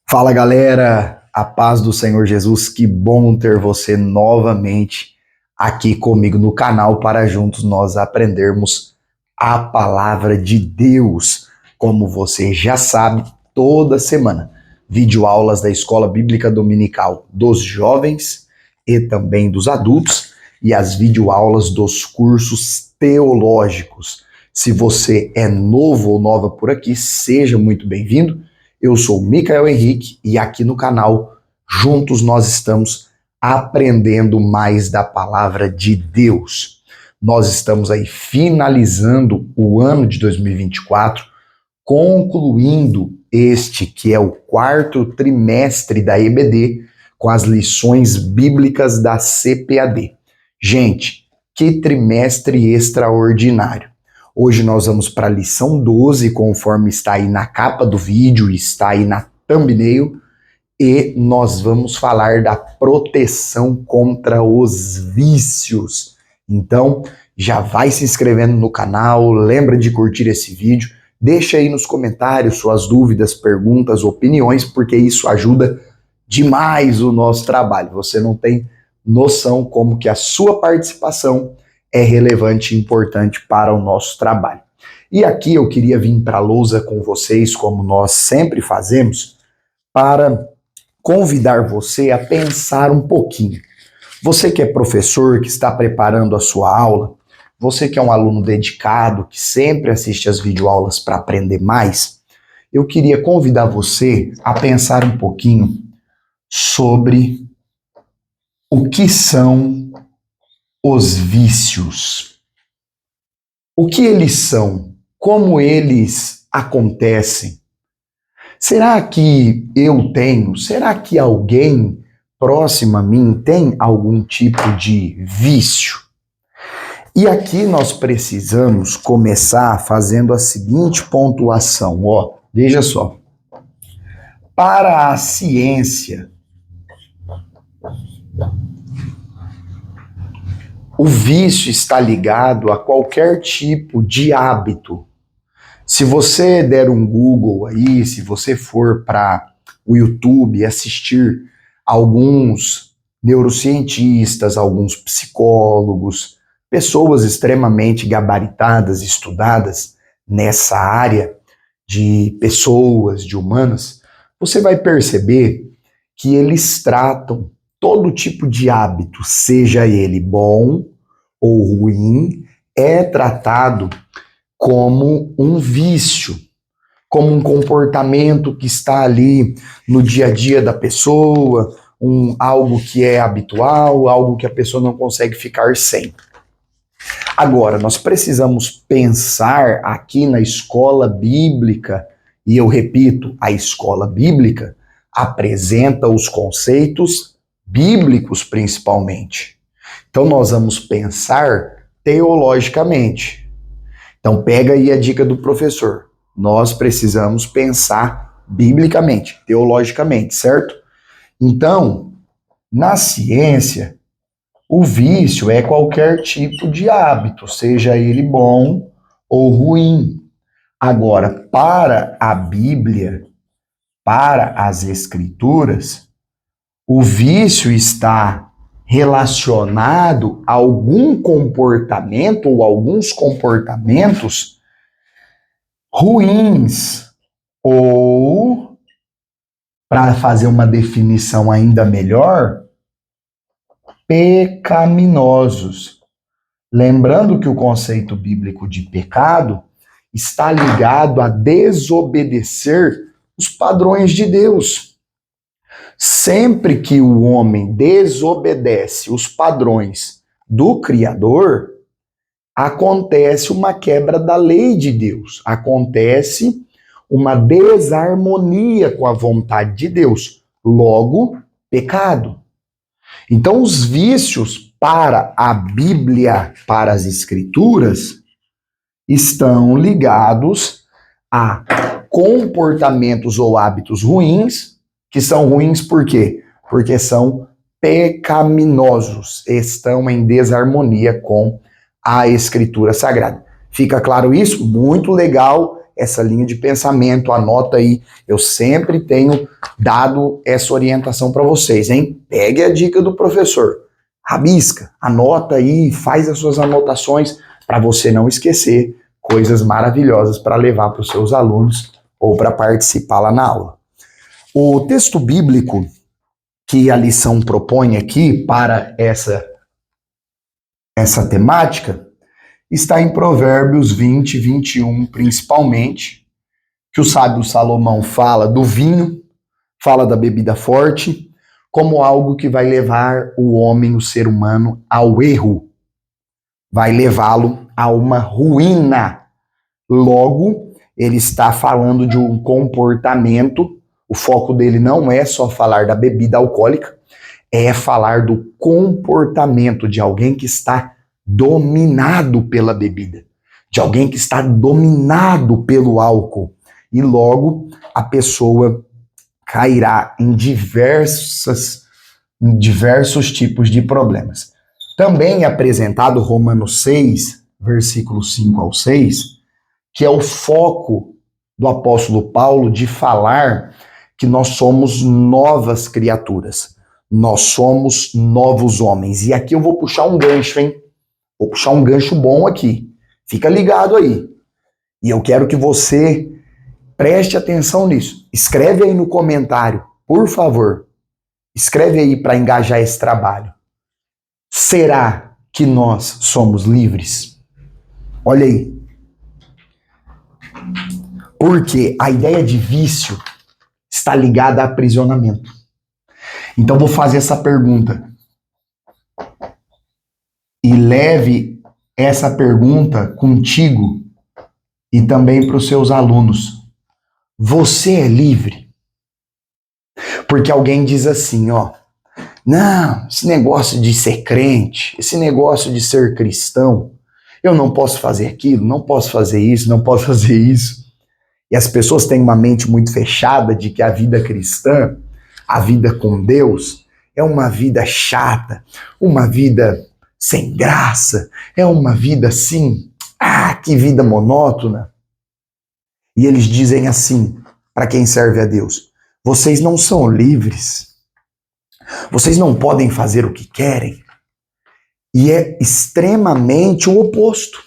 Fala galera, a paz do Senhor Jesus, que bom ter você novamente aqui comigo no canal para juntos nós aprendermos a palavra de Deus. Como você já sabe, toda semana, videoaulas da Escola Bíblica Dominical dos jovens e também dos adultos e as videoaulas dos cursos teológicos. Se você é novo ou nova por aqui, seja muito bem-vindo. Eu sou Micael Henrique e aqui no canal, juntos nós estamos aprendendo mais da palavra de Deus. Nós estamos aí finalizando o ano de 2024, concluindo este que é o quarto trimestre da EBD, com as lições bíblicas da CPAD. Gente, que trimestre extraordinário! Hoje nós vamos para a lição 12, conforme está aí na capa do vídeo, está aí na thumbnail, e nós vamos falar da proteção contra os vícios. Então, já vai se inscrevendo no canal, lembra de curtir esse vídeo, deixa aí nos comentários suas dúvidas, perguntas, opiniões, porque isso ajuda demais o nosso trabalho. Você não tem noção como que a sua participação é relevante e importante para o nosso trabalho. E aqui eu queria vir para a lousa com vocês, como nós sempre fazemos, para convidar você a pensar um pouquinho. Você que é professor, que está preparando a sua aula, você que é um aluno dedicado, que sempre assiste as videoaulas para aprender mais, eu queria convidar você a pensar um pouquinho sobre o que são os vícios. O que eles são? Como eles acontecem? Será que eu tenho? Será que alguém próximo a mim tem algum tipo de vício? E aqui nós precisamos começar fazendo a seguinte pontuação, ó, veja só. Para a ciência, o vício está ligado a qualquer tipo de hábito. Se você der um Google aí, se você for para o YouTube assistir alguns neurocientistas, alguns psicólogos, pessoas extremamente gabaritadas, estudadas nessa área de pessoas, de humanas, você vai perceber que eles tratam todo tipo de hábito, seja ele bom ou ruim, é tratado como um vício, como um comportamento que está ali no dia a dia da pessoa, algo que é habitual, algo que a pessoa não consegue ficar sem. Agora, nós precisamos pensar aqui na escola bíblica, e eu repito, a escola bíblica apresenta os conceitos bíblicos principalmente. Então nós vamos pensar teologicamente. Então pega aí a dica do professor. Nós precisamos pensar biblicamente, teologicamente, certo? Então, na ciência, o vício é qualquer tipo de hábito, seja ele bom ou ruim. Agora, para a Bíblia, para as Escrituras, o vício está relacionado a algum comportamento ou alguns comportamentos ruins ou, para fazer uma definição ainda melhor, pecaminosos. Lembrando que o conceito bíblico de pecado está ligado a desobedecer os padrões de Deus. Sempre que o homem desobedece os padrões do Criador, acontece uma quebra da lei de Deus, acontece uma desarmonia com a vontade de Deus, logo, pecado. Então, os vícios para a Bíblia, para as Escrituras, estão ligados a comportamentos ou hábitos ruins, que são ruins por quê? Porque são pecaminosos, estão em desarmonia com a Escritura Sagrada. Fica claro isso? Muito legal essa linha de pensamento, anota aí. Eu sempre tenho dado essa orientação para vocês, hein? Pegue a dica do professor, rabisca, anota aí, faz as suas anotações para você não esquecer coisas maravilhosas para levar para os seus alunos ou para participar lá na aula. O texto bíblico que a lição propõe aqui para essa temática está em Provérbios 20, 21, principalmente, que o sábio Salomão fala do vinho, fala da bebida forte, como algo que vai levar o homem, o ser humano, ao erro, vai levá-lo a uma ruína. Logo, ele está falando de um comportamento, o foco dele não é só falar da bebida alcoólica, é falar do comportamento de alguém que está dominado pela bebida, de alguém que está dominado pelo álcool. E logo a pessoa cairá em diversos tipos de problemas. Também é apresentado Romanos 6, versículos 5 ao 6, que é o foco do apóstolo Paulo de falar que nós somos novas criaturas. Nós somos novos homens. E aqui eu vou puxar um gancho, hein? Vou puxar um gancho bom aqui. Fica ligado aí. E eu quero que você preste atenção nisso. Escreve aí no comentário, por favor. Escreve aí para engajar esse trabalho. Será que nós somos livres? Olha aí. Porque a ideia de vício está ligada a aprisionamento. Então vou fazer essa pergunta. E leve essa pergunta contigo e também para os seus alunos. Você é livre? Porque alguém diz assim, ó, não, esse negócio de ser crente, esse negócio de ser cristão, eu não posso fazer aquilo, não posso fazer isso, não posso fazer isso. E as pessoas têm uma mente muito fechada de que a vida cristã, a vida com Deus, é uma vida chata, uma vida sem graça, é uma vida assim, que vida monótona. E eles dizem assim, para quem serve a Deus, vocês não são livres, vocês não podem fazer o que querem. E é extremamente o oposto.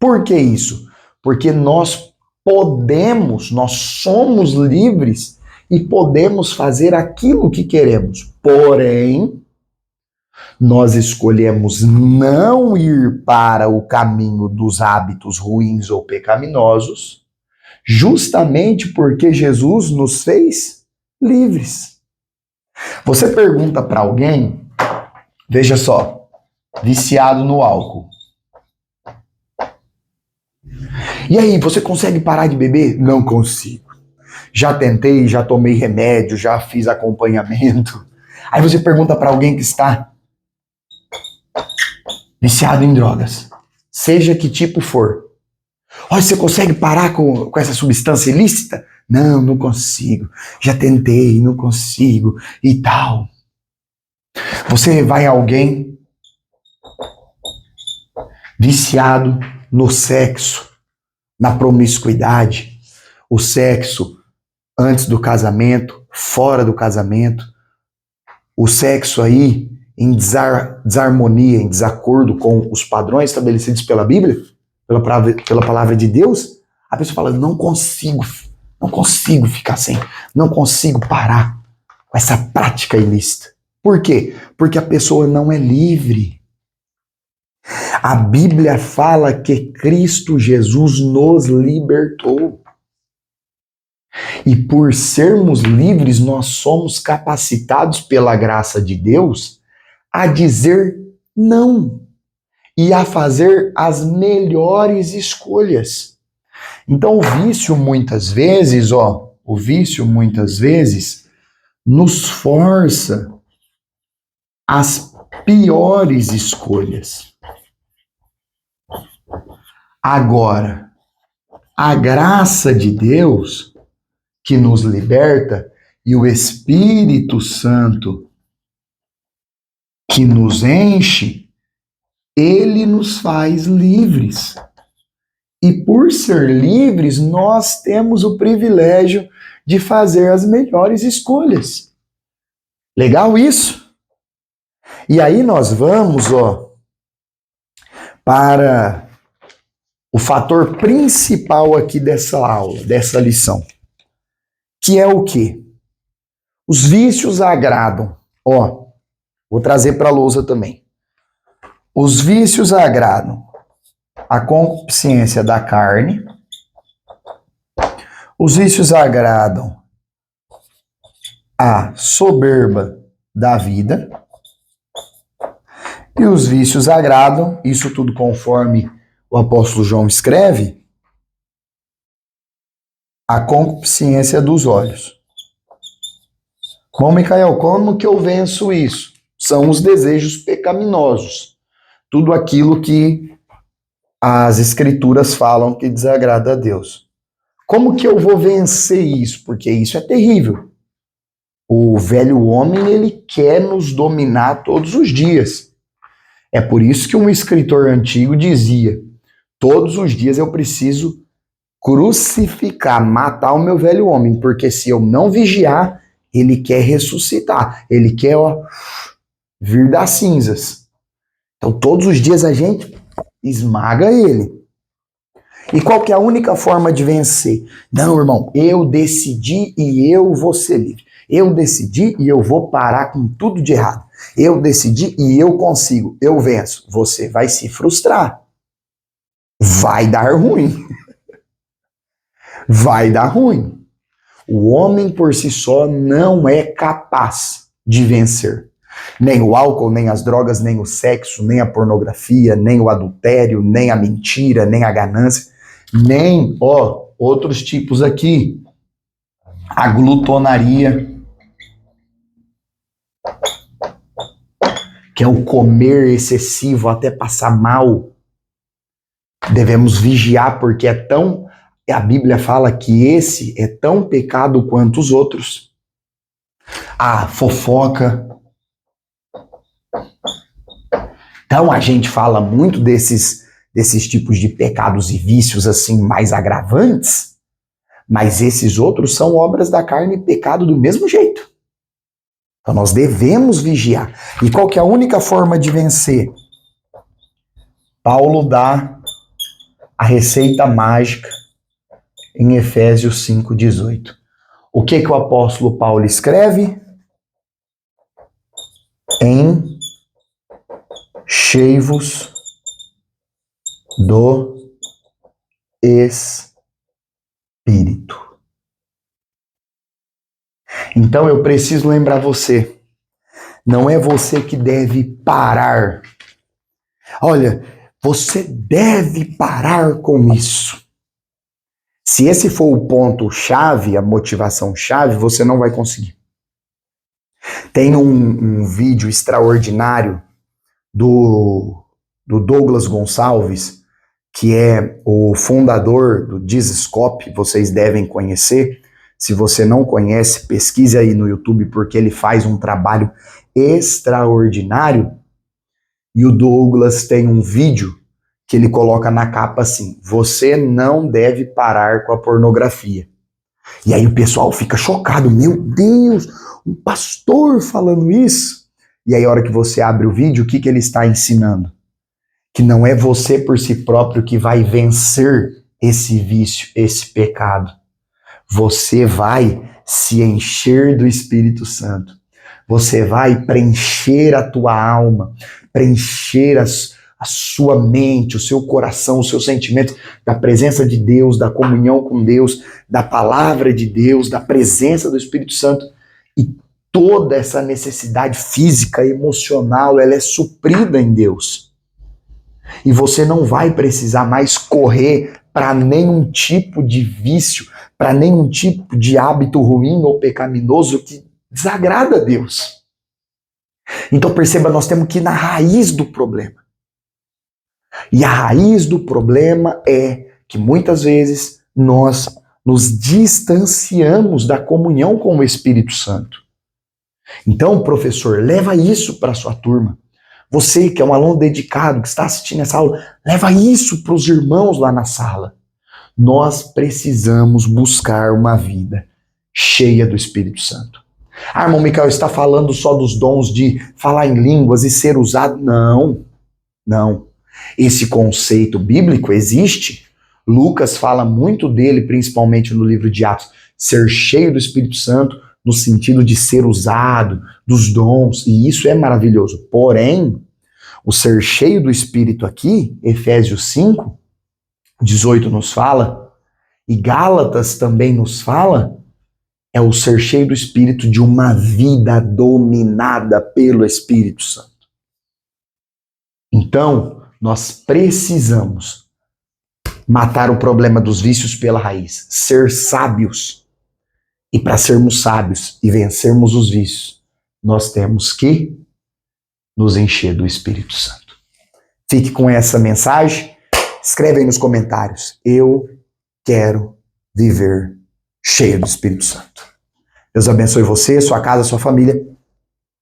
Por que isso? Porque nós somos livres e podemos fazer aquilo que queremos. Porém, nós escolhemos não ir para o caminho dos hábitos ruins ou pecaminosos, justamente porque Jesus nos fez livres. Você pergunta para alguém, veja só, viciado no álcool. E aí, você consegue parar de beber? Não consigo. Já tentei, já tomei remédio, já fiz acompanhamento. Aí você pergunta para alguém que está viciado em drogas, seja que tipo for. Olha, você consegue parar com essa substância ilícita? Não, não consigo. Já tentei, não consigo e tal. Você vai a alguém viciado no sexo, na promiscuidade, o sexo antes do casamento, fora do casamento, o sexo aí em desarmonia, em desacordo com os padrões estabelecidos pela Bíblia, pela palavra de Deus, a pessoa fala, não consigo ficar sem, não consigo parar com essa prática ilícita. Por quê? Porque a pessoa não é livre. A Bíblia fala que Cristo Jesus nos libertou. E por sermos livres, nós somos capacitados pela graça de Deus a dizer não e a fazer as melhores escolhas. Então o vício muitas vezes nos força às piores escolhas. Agora, a graça de Deus que nos liberta e o Espírito Santo que nos enche, ele nos faz livres. E por ser livres, nós temos o privilégio de fazer as melhores escolhas. Legal isso? E aí nós vamos, para o fator principal aqui dessa aula, dessa lição, que é o quê? Os vícios agradam. Vou trazer para a lousa também. Os vícios agradam a concupiscência da carne. Os vícios agradam a soberba da vida. E os vícios agradam, isso tudo conforme o apóstolo João escreve, a concupiscência dos olhos. Bom, Micael, como que eu venço isso? São os desejos pecaminosos. Tudo aquilo que as escrituras falam que desagrada a Deus. Como que eu vou vencer isso? Porque isso é terrível. O velho homem, ele quer nos dominar todos os dias. É por isso que um escritor antigo dizia: todos os dias eu preciso crucificar, matar o meu velho homem, porque se eu não vigiar, ele quer ressuscitar, ele quer vir das cinzas. Então todos os dias a gente esmaga ele. E qual que é a única forma de vencer? Não, irmão, eu decidi e eu vou ser livre. Eu decidi e eu vou parar com tudo de errado. Eu decidi e eu consigo, eu venço. Você vai se frustrar. Vai dar ruim. Vai dar ruim. O homem por si só não é capaz de vencer. Nem o álcool, nem as drogas, nem o sexo, nem a pornografia, nem o adultério, nem a mentira, nem a ganância, nem, outros tipos aqui. A glutonaria, que é o comer excessivo até passar mal. Devemos vigiar porque a Bíblia fala que esse é tão pecado quanto os outros. A fofoca. Então a gente fala muito desses tipos de pecados e vícios assim mais agravantes, mas esses outros são obras da carne e pecado do mesmo jeito. Então nós devemos vigiar. E qual que é a única forma de vencer? Paulo dá a receita mágica em Efésios 5,18. O que o apóstolo Paulo escreve? Enchei-vos do Espírito. Então eu preciso lembrar você, não é você que deve parar. Olha, você deve parar com isso. Se esse for o ponto-chave, a motivação-chave, você não vai conseguir. Tem um vídeo extraordinário do Douglas Gonçalves, que é o fundador do Dizscope, vocês devem conhecer. Se você não conhece, pesquise aí no YouTube, porque ele faz um trabalho extraordinário. E o Douglas tem um vídeo que ele coloca na capa assim: você não deve parar com a pornografia. E aí o pessoal fica chocado: meu Deus, um pastor falando isso? E aí a hora que você abre o vídeo, o que ele está ensinando? Que não é você por si próprio que vai vencer esse vício, esse pecado. Você vai se encher do Espírito Santo. Você vai preencher a tua alma, preencher a sua mente, o seu coração, os seus sentimentos da presença de Deus, da comunhão com Deus, da palavra de Deus, da presença do Espírito Santo. E toda essa necessidade física, emocional, ela é suprida em Deus. E você não vai precisar mais correr para nenhum tipo de vício, para nenhum tipo de hábito ruim ou pecaminoso que desagrada a Deus. Então perceba, nós temos que ir na raiz do problema. E a raiz do problema é que muitas vezes nós nos distanciamos da comunhão com o Espírito Santo. Então, professor, leva isso para a sua turma. Você que é um aluno dedicado, que está assistindo essa aula, leva isso para os irmãos lá na sala. Nós precisamos buscar uma vida cheia do Espírito Santo. Ah, irmão Micael, está falando só dos dons de falar em línguas e ser usado? Não, não. Esse conceito bíblico existe. Lucas fala muito dele, principalmente no livro de Atos, ser cheio do Espírito Santo, no sentido de ser usado, dos dons, e isso é maravilhoso. Porém, o ser cheio do Espírito aqui, Efésios 5, 18 nos fala, e Gálatas também nos fala, é o ser cheio do Espírito de uma vida dominada pelo Espírito Santo. Então, nós precisamos matar o problema dos vícios pela raiz, ser sábios. E para sermos sábios e vencermos os vícios, nós temos que nos encher do Espírito Santo. Fique com essa mensagem. Escreve aí nos comentários. Eu quero viver cheio do Espírito Santo. Deus abençoe você, sua casa, sua família.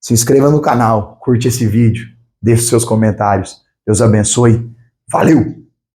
Se inscreva no canal, curte esse vídeo, deixe seus comentários. Deus abençoe. Valeu!